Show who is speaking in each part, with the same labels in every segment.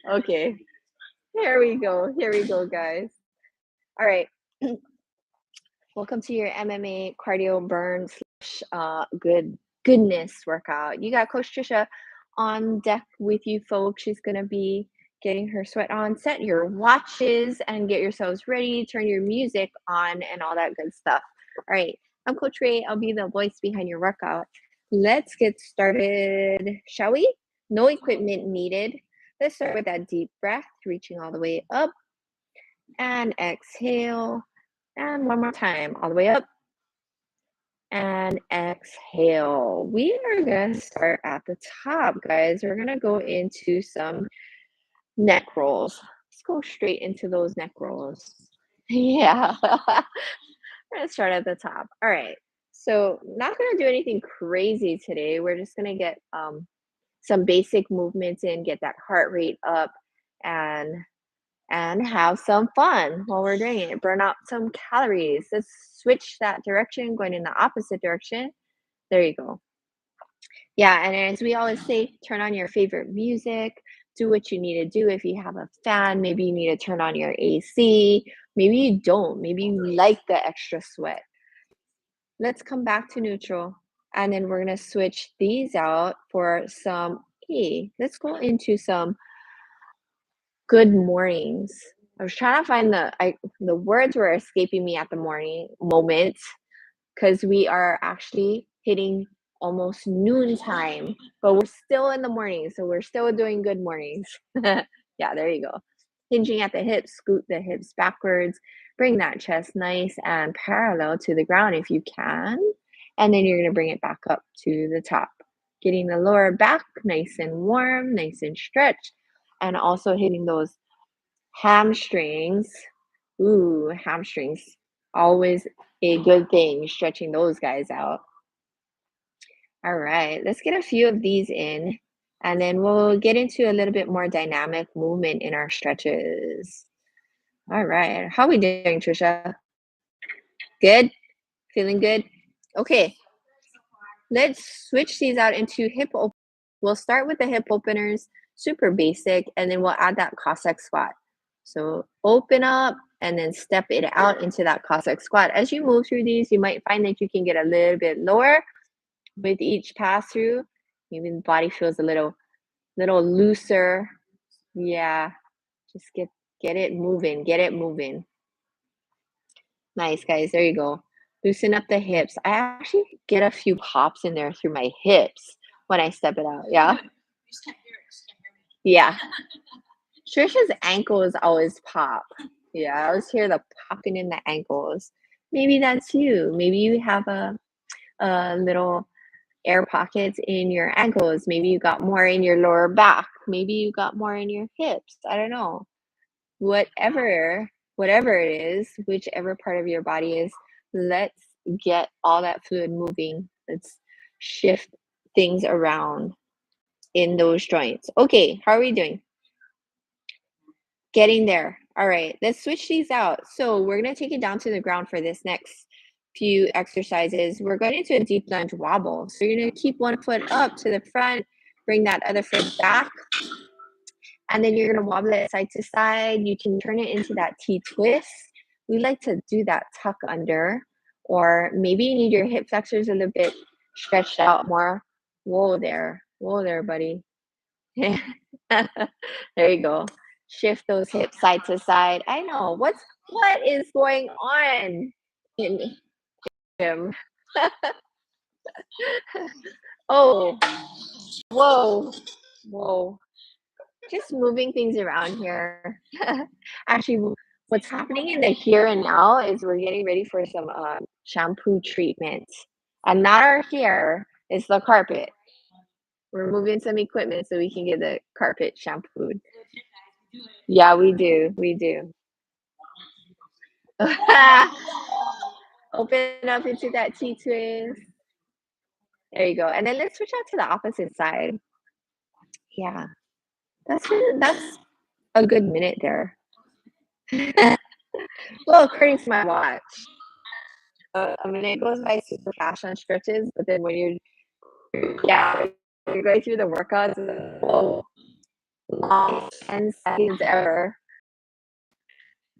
Speaker 1: Okay. Here we go. Here we go, guys. All right. Welcome to your MMA cardio burn slash goodness workout. You got Coach Tritia on deck with you folks. She's gonna be getting her sweat on. Set your watches and get yourselves ready. Turn your music on and all that good stuff. All right. I'm Coach Rei. I'll be the voice behind your workout. Let's get started, shall we? No equipment needed. Let's start with that deep breath, reaching all the way up and exhale. And one more time, all the way up and exhale. We are going to start at the top, guys. We're going to go into some neck rolls. Let's go straight into those neck rolls. Yeah. We're going to start at the top. All right. So, not going to do anything crazy today. We're just going to get some basic movements in, get that heart rate up, and have some fun while we're doing it. Burn out some calories. Let's switch that direction, going in the opposite direction. There you go. Yeah, and as we always say, turn on your favorite music. Do what you need to do. If you have a fan, maybe you need to turn on your AC. Maybe you don't. Maybe you like the extra sweat. Let's come back to neutral. And then we're going to switch these out for some, hey, let's go into some good mornings. I was trying to find the words were escaping me at the morning moment because we are actually hitting almost noontime, but we're still in the morning, so we're still doing good mornings. Yeah, there you go. Hinging at the hips, scoot the hips backwards, bring that chest nice and parallel to the ground if you can, and then you're going to bring it back up to the top, getting the lower back nice and warm, nice and stretched, and also hitting those hamstrings. Ooh, hamstrings. Always a good thing, stretching those guys out. All right, let's get a few of these in, and then we'll get into a little bit more dynamic movement in our stretches. All right, how are we doing, Trisha? Good? Feeling good? Okay, let's switch these out into hip open. We'll start with the hip openers, super basic, and then we'll add that Cossack squat. So open up and then step it out into that Cossack squat. As you move through these, you might find that you can get a little bit lower with each pass through. Maybe the body feels a little looser. Yeah, just get it moving, get it moving. Nice, guys. There you go. Loosen up the hips. I actually get a few pops in there through my hips when I step it out. Yeah. Yeah. Trisha's ankles always pop. Yeah, I always hear the popping in the ankles. Maybe that's you. Maybe you have a little air pockets in your ankles. Maybe you got more in your lower back. Maybe you got more in your hips. I don't know. Whatever it is, whichever part of your body is, let's get all that fluid moving. Let's shift things around in those joints. Okay, how are we doing? Getting there. All right, let's switch these out. So we're going to take it down to the ground for this next few exercises. We're going into a deep lunge wobble. So you're going to keep one foot up to the front, bring that other foot back, and then you're going to wobble it side to side. You can turn it into that T-twist. We like to do that tuck under, or maybe you need your hip flexors a little bit stretched out more. Whoa there, buddy. There you go. Shift those hips side to side. I know. What is going on in him? Oh, whoa, whoa. Just moving things around here. Actually, what's happening in the here and now is we're getting ready for some shampoo treatment. And not our hair, it's the carpet. We're moving some equipment so we can get the carpet shampooed. Yeah, we do. We do. Open up into that T-twist. There you go. And then let's switch out to the opposite side. Yeah, that's a good minute there. Well, according to my watch, I mean, it goes by super fast on stretches, but then when you're, yeah, when you're going through the workouts, whoa, longest 10 seconds ever.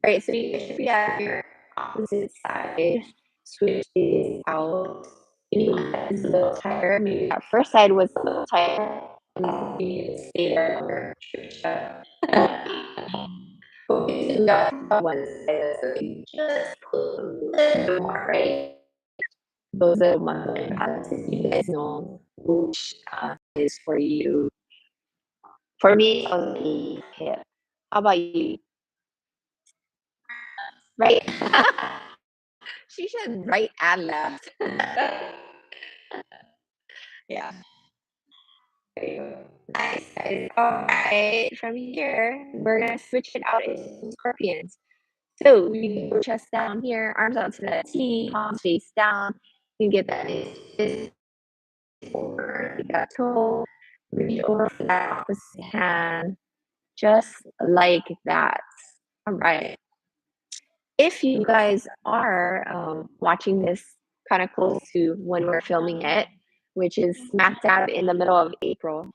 Speaker 1: Right, so you should be at your opposite side, switch these out. Anyone that is a little tired, maybe that first side was a little tired, and then you need to stay there longer. Okay, so we got one side, so you just pull a little bit more, right? Those little muscle imbalances, you guys know which is for you. For me, it was the hip. How about you? Right? She said right and left. Yeah. There you go. Nice, guys. All right. From here, we're gonna switch it out into scorpions. So you go chest down here, arms out to the T, palms face down. You get that nice fist over that toe. Reach over for that opposite hand, just like that. All right. If you guys are watching this kind of close to when we're filming it, which is smack dab in the middle of April,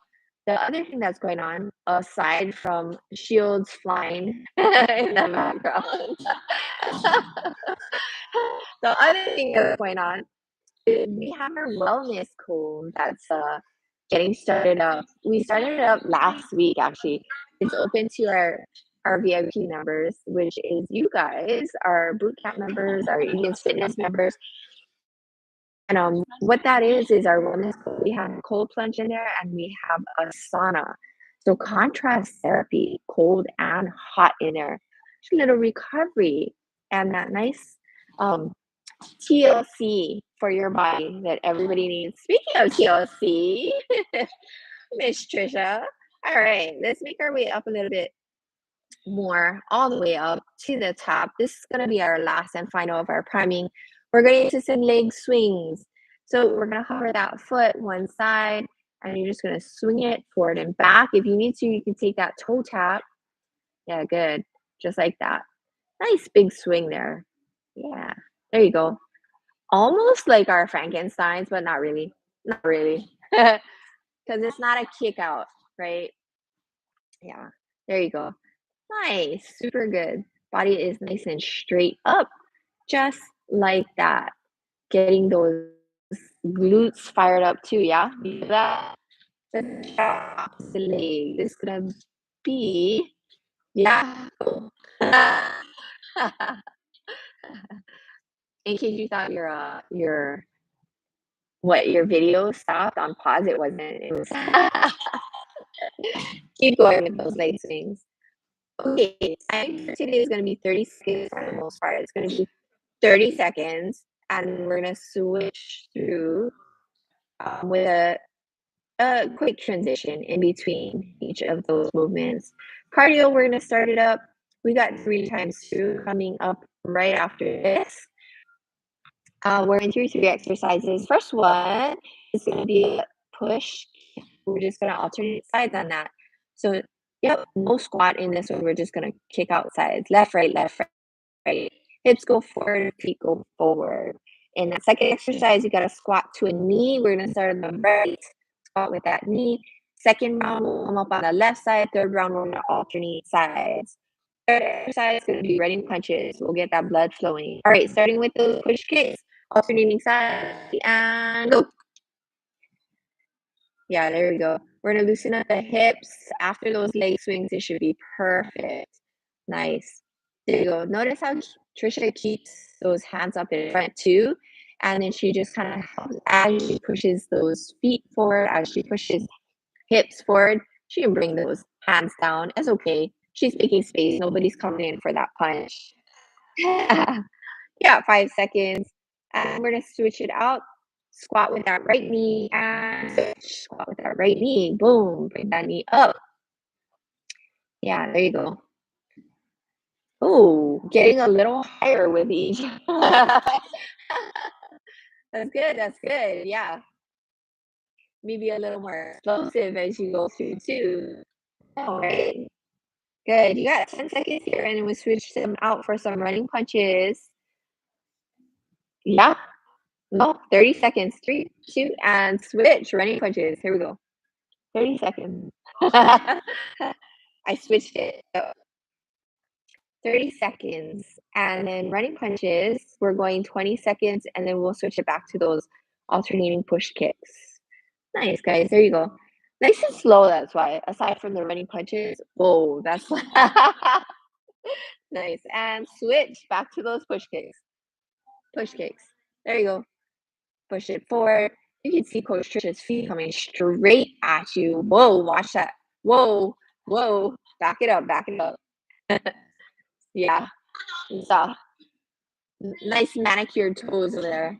Speaker 1: the other thing that's going on, aside from shields flying in the background, the other thing that's going on is we have our wellness cone that's getting started up. We started it up last week, actually. It's open to our VIP members, which is you guys, our boot camp members, our Egan's Fitness members. And what that is our wellness cone. We have a cold plunge in there and we have a sauna. So contrast therapy, cold and hot in there. Just a little recovery and that nice um, TLC for your body that everybody needs. Speaking of TLC, Miss Trisha. All right, let's make our way up a little bit more, all the way up to the top. This is going to be our last and final of our priming. We're going into some leg swings. So we're going to hover that foot one side and you're just going to swing it forward and back. If you need to, you can take that toe tap. Yeah, good. Just like that. Nice big swing there. Yeah, there you go. Almost like our Frankensteins, but not really. Not really. Because it's not a kick out, right? Yeah. There you go. Nice. Super good. Body is nice and straight up, just like that. Getting those glutes fired up too, yeah? You feel that? Let's try opposite leg. This is gonna be, yeah. In case you thought your video stopped on pause, it wasn't. It was keep going with those leg swings. Okay, I think for today is gonna be 30 seconds for the most part. It's gonna be 30 seconds, and we're gonna switch through with a quick transition in between each of those movements. Cardio, we're gonna start it up. We got 3 times 2 coming up right after this. We're in through 3 exercises. First one is going to be a push. We're just going to alternate sides on that. So, yep, no squat in this one. We're just going to kick out sides. Left, right, left, right. Hips go forward, feet go forward. In that second exercise, you got to squat to a knee. We're going to start on the right, squat with that knee. Second round, we'll come up on the left side. Third round, we're going to alternate sides. Third exercise is going to be running punches. We'll get that blood flowing. All right, starting with those push kicks, alternating sides, and go. Yeah, there we go. We're going to loosen up the hips. After those leg swings, it should be perfect. Nice. There you go. Notice how Tricia keeps those hands up in front too. And then she just kind of helps as she pushes those feet forward, as she pushes hips forward. She can bring those hands down. It's okay. She's making space. Nobody's coming in for that punch. Yeah, 5 seconds. And we're going to switch it out. Squat with that right knee and switch. Squat with that right knee. Boom. Bring that knee up. Yeah, there you go. Oh, getting a little higher with each. That's good. That's good. Yeah. Maybe a little more explosive as you go through too. All right. Good. You got 10 seconds here, and then we switch them out for some running punches. Yeah. No, 30 seconds. 3, 2, and switch. Running punches. Here we go. 30 seconds. I switched it. So 30 seconds. And then running punches, we're going 20 seconds, and then we'll switch it back to those alternating push kicks. Nice, guys. There you go. Nice and slow, that's why. Aside from the running punches. Whoa, that's nice. And switch back to those push kicks. Push kicks. There you go. Push it forward. You can see Coach Tricia's feet coming straight at you. Whoa, watch that. Whoa, whoa. Back it up, back it up. Yeah. So nice manicured toes over there.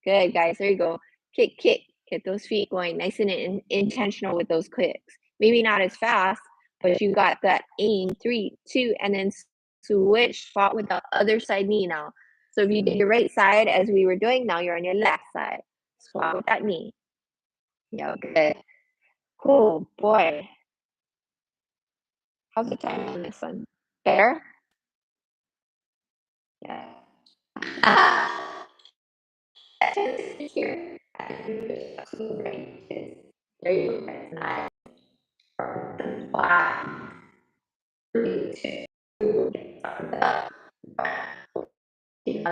Speaker 1: Good, guys. There you go. Kick, kick. Get those feet going nice and intentional with those kicks. Maybe not as fast, but you got that aim. 3, 2, and then switch. Spot with the other side knee now. So if you did your right side as we were doing, now you're on your left side. Squat with that knee. Yeah, good. Cool, boy. How's the time on this one? Better? Yeah. Here. There you go. Nice. Wow.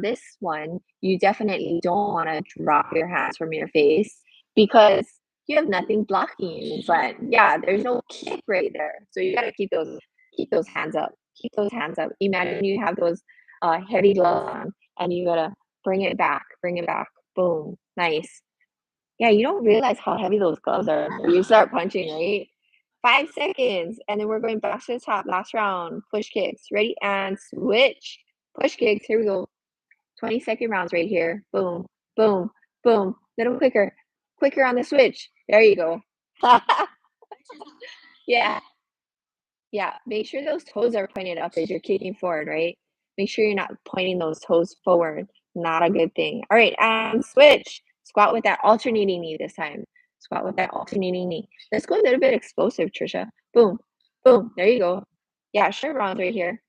Speaker 1: This one, you definitely don't want to drop your hands from your face because you have nothing blocking you in front. Yeah, there's no kick right there. So you gotta keep those hands up. Keep those hands up. Imagine you have those heavy gloves on and you gotta bring it back, bring it back. Boom. Nice. Yeah, you don't realize how heavy those gloves are until you start punching, right? 5 seconds, and then we're going back to the top. Last round. Push kicks. Ready and switch. Push kicks. Here we go. 20-second rounds right here. Boom, boom, boom. Little quicker. Quicker on the switch. There you go. Yeah, yeah. Make sure those toes are pointed up as you're kicking forward, right? Make sure you're not pointing those toes forward. Not a good thing. All right, and switch. Squat with that alternating knee this time. Squat with that alternating knee. Let's go a little bit explosive, Trisha. Boom, boom. There you go. Yeah, short rounds right here.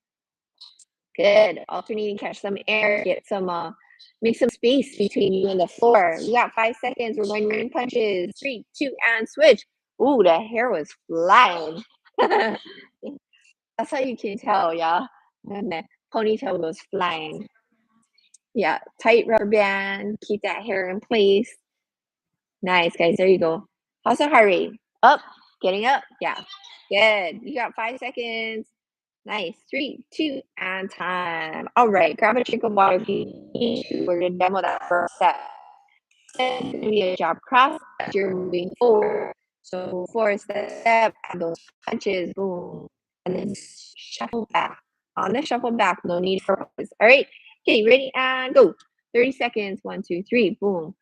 Speaker 1: Good. Alternating, catch some air, get some make some space between you and the floor. You got 5 seconds. We're going running punches. 3, 2, and switch. Ooh, the hair was flying. That's how you can tell, yeah. And the ponytail goes flying. Yeah, tight rubber band, keep that hair in place. Nice, guys. There you go. How's the heart rate? Up, getting up. Yeah, good. You got 5 seconds. Nice. 3, 2, and time. All right. Grab a drink of water if you need to. We're going to demo that first set. Then it's going to be a jab cross as you're moving forward. So forward step, and those punches, boom. And then shuffle back. On the shuffle back, no need for pause. All right. Okay, ready and go. 30 seconds. 1, 2, 3, boom.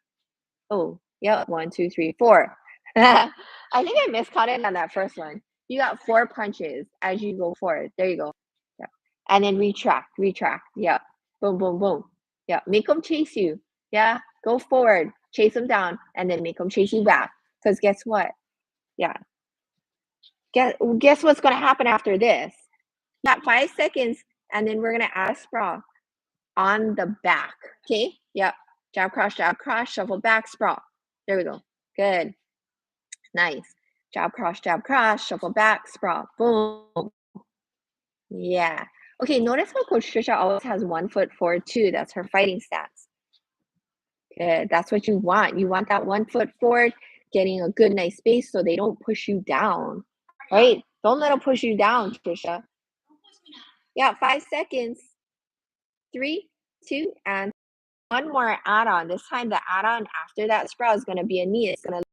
Speaker 1: Oh, yep. 1, 2, 3, 4. I think I miscaught it on that first one. You got 4 punches as you go forward. There you go. Yeah. And then retract, retract. Yeah. Boom, boom, boom. Yeah. Make them chase you. Yeah. Go forward, chase them down, and then make them chase you back. Because guess what? Yeah. Guess what's going to happen after this? You got 5 seconds, and then we're going to add a sprawl on the back. Okay. Yep. Jab, cross, shuffle back, sprawl. There we go. Good. Nice. Jab, cross, shuffle back, sprawl. Boom. Yeah. Okay, notice how Coach Tricia always has 1 foot forward too. That's her fighting stance. Good. That's what you want. You want that 1 foot forward, getting a good, nice space so they don't push you down. Right? Don't let them push you down, Tricia. Yeah, 5 seconds. 3, 2, and one more add-on. This time the add-on after that sprawl is going to be a knee. It's going to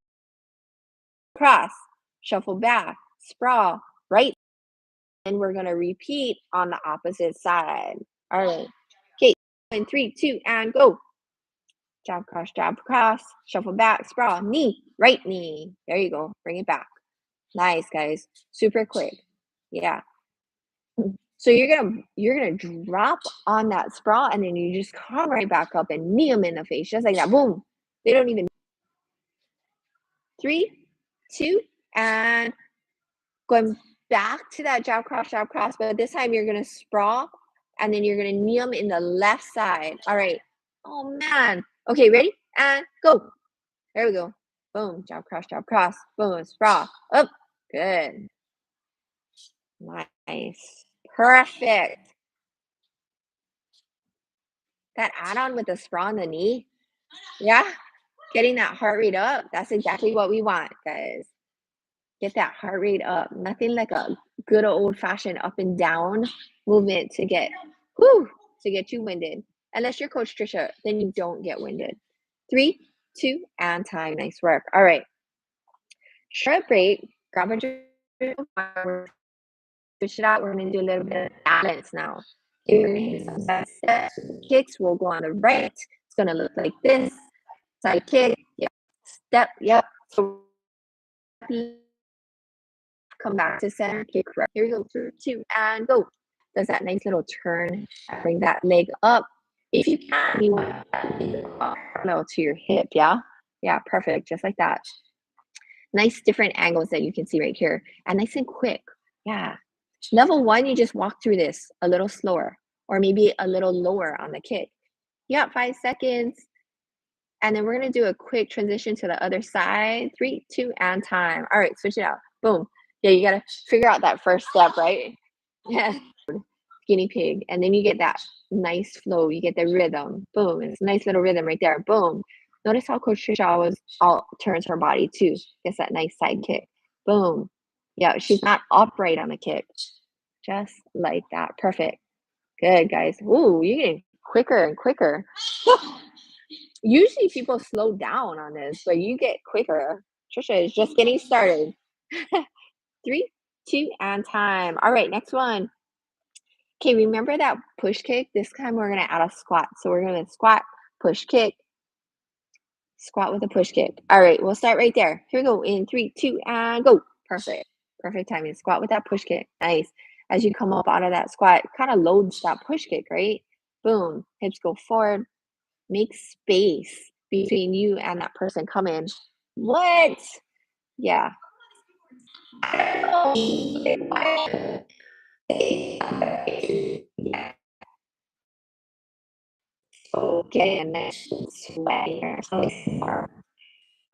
Speaker 1: cross, shuffle back, sprawl, right? And we're going to repeat on the opposite side. All right. Okay. In 3, 2, and go. Jab, cross, shuffle back, sprawl, knee, right knee. There you go. Bring it back. Nice, guys. Super quick. Yeah. So you're gonna drop on that sprawl and then you just come right back up and knee them in the face, just like that. Boom. They don't even 3, 2, and going back to that jab, cross, but this time you're gonna sprawl and then you're gonna knee them in the left side. All right. Oh man. Okay, ready? And go. There we go. Boom. Jab, cross. Boom. Sprawl. Up. Good. Nice. Perfect. That add-on with the sprawl on the knee. Yeah. Getting that heart rate up. That's exactly what we want, guys. Get that heart rate up. Nothing like a good old fashioned up and down movement to get whoo to get you winded. Unless you're Coach Tricia, then you don't get winded. 3, 2, and time. Nice work. All right. Short break. Grab a drink of water. Switch it out. We're gonna do a little bit of balance now. Okay, we're gonna hit some side steps. Kicks. We'll go on the right. It's gonna look like this. Side kick. Yep. Step. Yep. So come back to center, kick right. Here we go, 3, 2, and go. Does that nice little turn. Bring that leg up. If you can, you want that leg up parallel to your hip, yeah? Yeah, perfect, just like that. Nice different angles that you can see right here. And nice and quick, yeah. Level 1, you just walk through this a little slower or maybe a little lower on the kick. You got 5 seconds. And then we're going to do a quick transition to the other side. 3, 2, and time. All right, switch it out. Boom. Yeah, you got to figure out that first step, right? Yeah. Guinea pig. And then you get that nice flow. You get the rhythm. Boom. It's a nice little rhythm right there. Boom. Notice how Coach Trisha always all turns her body too. Gets that nice side kick. Boom. Yeah, she's not upright on the kick. Just like that. Perfect. Good, guys. Ooh, you're getting quicker and quicker. Usually people slow down on this, but you get quicker. Trisha is just getting started. 3, 2, and time. All right, next one. Okay, remember that push kick? This time we're gonna add a squat. So we're gonna squat, push kick, squat with a push kick. All right, we'll start right there. Here we go. In 3, 2, and go. Perfect. Perfect timing. Squat with that push kick. Nice. As you come up out of that squat, kind of loads that push kick, right? Boom. Hips go forward. Make space between you and that person coming. What? Yeah. Okay, and then sweat here.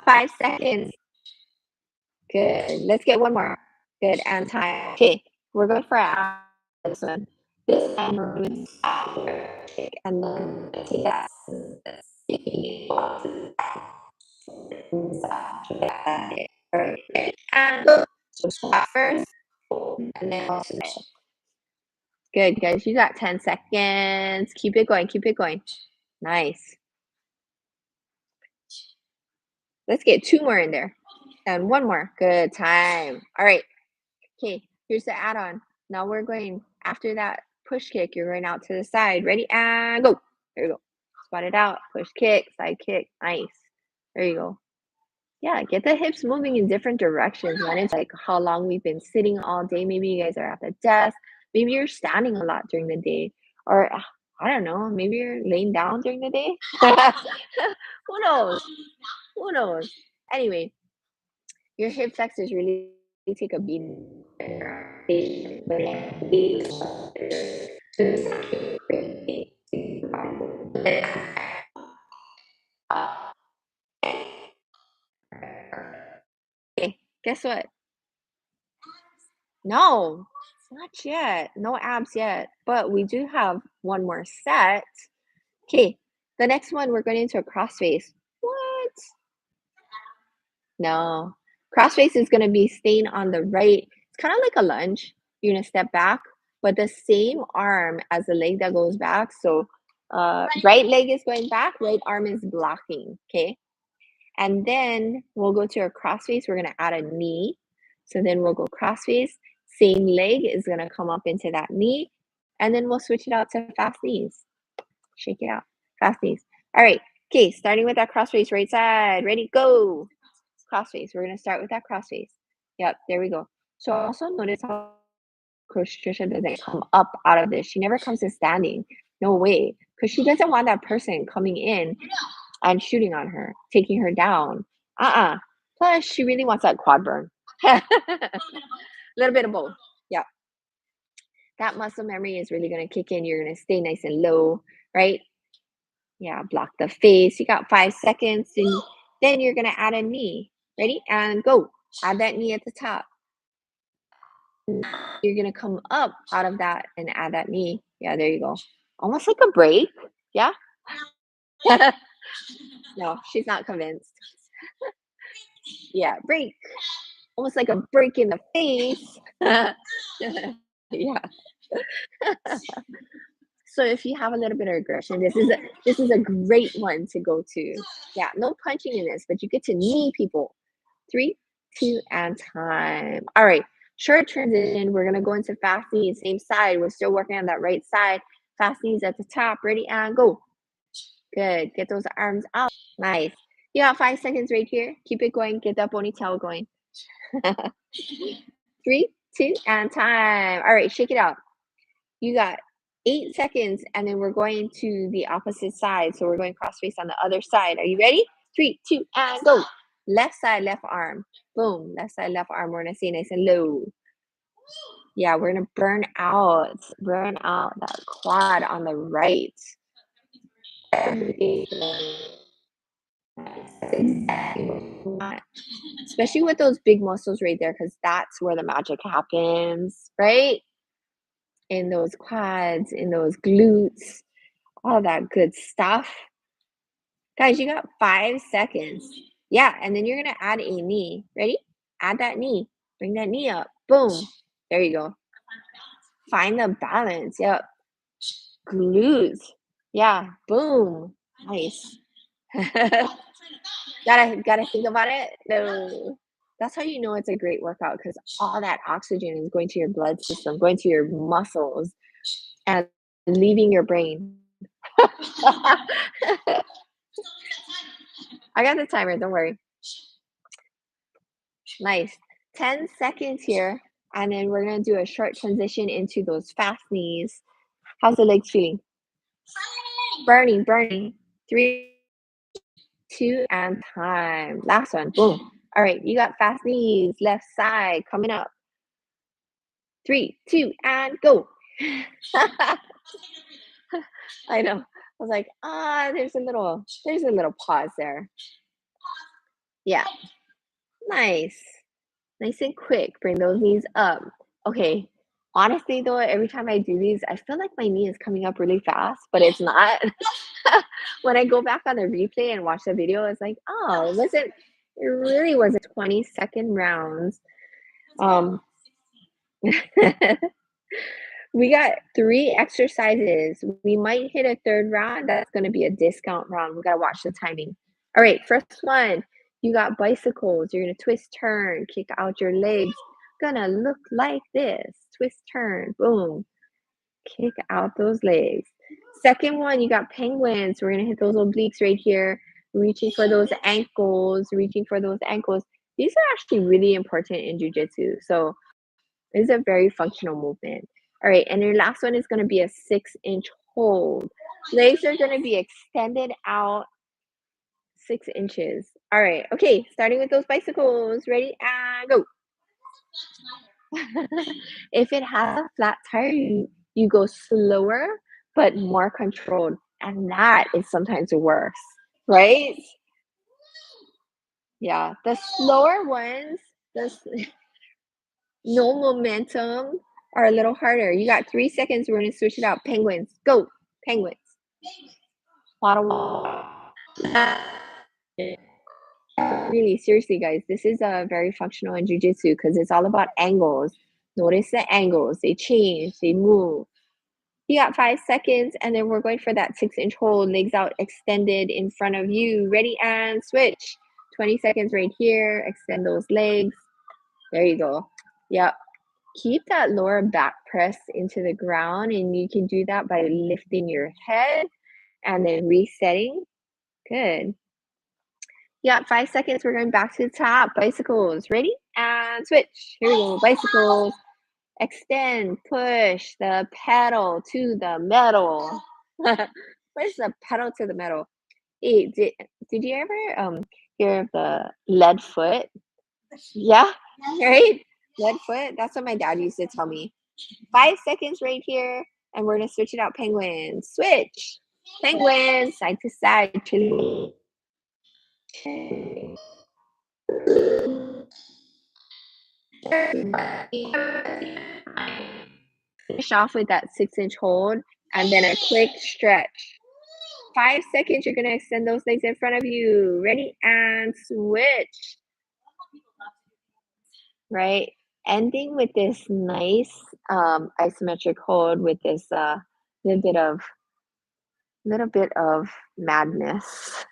Speaker 1: 5 seconds. Good. Let's get one more. Good. And time. Okay. We're going for this one. This time we're doing and then take that. All right. And go. So squat first, and then also good, guys. You got 10 seconds. Keep it going. Keep it going. Nice. Let's get 2 more in there. And 1 more. Good time. All right. Okay. Here's the add-on. Now we're going after that push kick. You're going out to the side. Ready? And go. There you go. Spot it out. Push kick. Side kick. Nice. There you go. Yeah, get the hips moving in different directions, man. It's like how long we've been sitting all day. Maybe you guys are at the desk. Maybe you're standing a lot during the day. Or I don't know, maybe you're laying down during the day. Who knows? Who knows? Anyway, your hip flexors really take a beating. Okay, guess what? No, not yet. No abs yet. But we do have one more set. Okay, the next one we're going into a crossface. What? No. Crossface is going to be staying on the right. It's kind of like a lunge. You're going to step back, but the same arm as the leg that goes back. So right leg is going back, right arm is blocking. Okay. And then we'll go to our crossface. We're going to add a knee. So then we'll go crossface. Same leg is going to come up into that knee. And then we'll switch it out to fast knees. Shake it out. Fast knees. All right. Okay. Starting with that crossface right side. Ready? Go. Crossface. We're going to start with that crossface. Yep. There we go. So also notice how Coach Tricia doesn't come up out of this. She never comes to standing. No way. Because she doesn't want that person coming in and shooting on her, taking her down. Plus, she really wants that quad burn. A little bit of both. Yeah. That muscle memory is really going to kick in. You're going to stay nice and low, right? Yeah. Block the face. You got 5 seconds. And then you're going to add a knee. Ready? And go. Add that knee at the top. You're gonna come up out of that and add that knee. Yeah, there you go. Almost like a break. Yeah. No, she's not convinced. Yeah, break. Almost like a break in the face. Yeah. So if you have a little bit of aggression, this is a great one to go to. Yeah, no punching in this, but you get to knee people. 3, 2, and time. All right, short transition. We're gonna go into fast knees, same side. We're still working on that right side. Fast knees at the top. Ready and go. Good. Get those arms out. Nice. You got 5 seconds right here. Keep it going. Get that ponytail going. 3, 2, and time. All right, shake it out. You got 8 seconds, and then we're going to the opposite side. So we're going cross face on the other side. Are you ready? 3, 2, and go. Left side, left arm. Boom. Left side, left arm. We're gonna stay nice and low. Yeah, we're gonna burn out that quad on the right. That's exactly what we want. Especially with those big muscles right there, because that's where the magic happens, right? In those quads, in those glutes, all that good stuff. Guys, you got 5 seconds. Yeah, and then you're gonna add a knee. Ready? Add that knee. Bring that knee up. Boom. There you go. Find the balance. Yep. Glutes. Yeah. Boom. Nice. Gotta think about it. No. That's how you know it's a great workout because all that oxygen is going to your blood system, going to your muscles, and leaving your brain. I got the timer, don't worry. Nice. 10 seconds here, and then we're gonna do a short transition into those fast knees. How's the legs feeling? Burning, burning. 3, 2, and time. Last one. Boom. All right, you got fast knees, left side coming up. 3, 2, and go. I know. I was like, there's a little pause there. Yeah. Nice. Nice and quick. Bring those knees up. Okay. Honestly, though, every time I do these, I feel like my knee is coming up really fast, but it's not. When I go back on the replay and watch the video, it's like, oh, it really wasn't 20-second rounds. Um, we got 3 exercises. We might hit a third round. That's going to be a discount round. We got to watch the timing. All right, first one. You got bicycles. You're going to twist, turn, kick out your legs. Gonna look like this. Twist, turn, boom. Kick out those legs. Second one, you got penguins. We're gonna hit those obliques right here. Reaching for those ankles, reaching for those ankles. These are actually really important in jujitsu. So it's a very functional movement. All right, and your last one is gonna be a 6-inch hold. Legs are gonna be extended out 6 inches. All right, okay, starting with those bicycles. Ready and go. If it has a flat tire, you go slower but more controlled, and that is sometimes worse, right? Yeah, the slower ones, no momentum, are a little harder. You got 3 seconds. We're gonna switch it out. Penguins, go. Penguins. Lot of water. Really, seriously, guys, this is very functional in jujitsu because it's all about angles. Notice the angles, they change, they move. You got 5 seconds, and then we're going for that 6-inch hold, legs out extended in front of you. Ready and switch. 20 seconds right here. Extend those legs. There you go. Yep. Keep that lower back press into the ground, and you can do that by lifting your head and then resetting. Good. You got 5 seconds. We're going back to the top. Bicycles. Ready and switch. Here we go. Bicycles. Extend, push the pedal to the metal. Push the pedal to the metal. Hey, did you ever hear of the lead foot? Yeah, right? Lead foot. That's what my dad used to tell me. 5 seconds right here, and we're gonna switch it out. Penguins. Switch. Penguins. Side to side. Chili. finish off with that 6-inch hold and then a quick stretch. 5 seconds, you're gonna extend those legs in front of you. Ready and switch. Right? Ending with this nice isometric hold with this little bit of little bit of madness.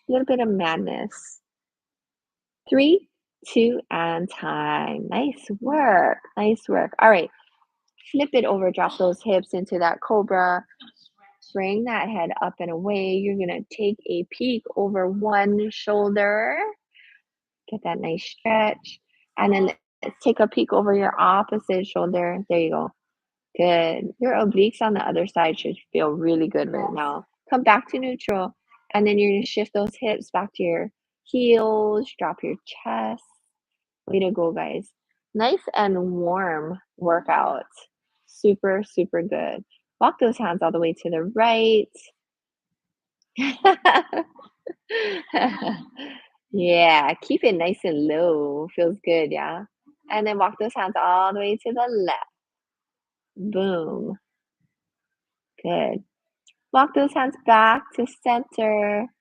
Speaker 1: Little bit of madness. 3, 2, and time. Nice work. Nice work. All right. Flip it over, drop those hips into that cobra. Bring that head up and away. You're going to take a peek over one shoulder. Get that nice stretch. And then let's take a peek over your opposite shoulder. There you go. Good. Your obliques on the other side should feel really good right now. Come back to neutral. And then you're going to shift those hips back to your heels. Drop your chest. Way to go, guys. Nice and warm workout. Super, super good. Walk those hands all the way to the right. Yeah, keep it nice and low. Feels good, yeah? And then walk those hands all the way to the left. Boom. Good. Walk those hands back to center.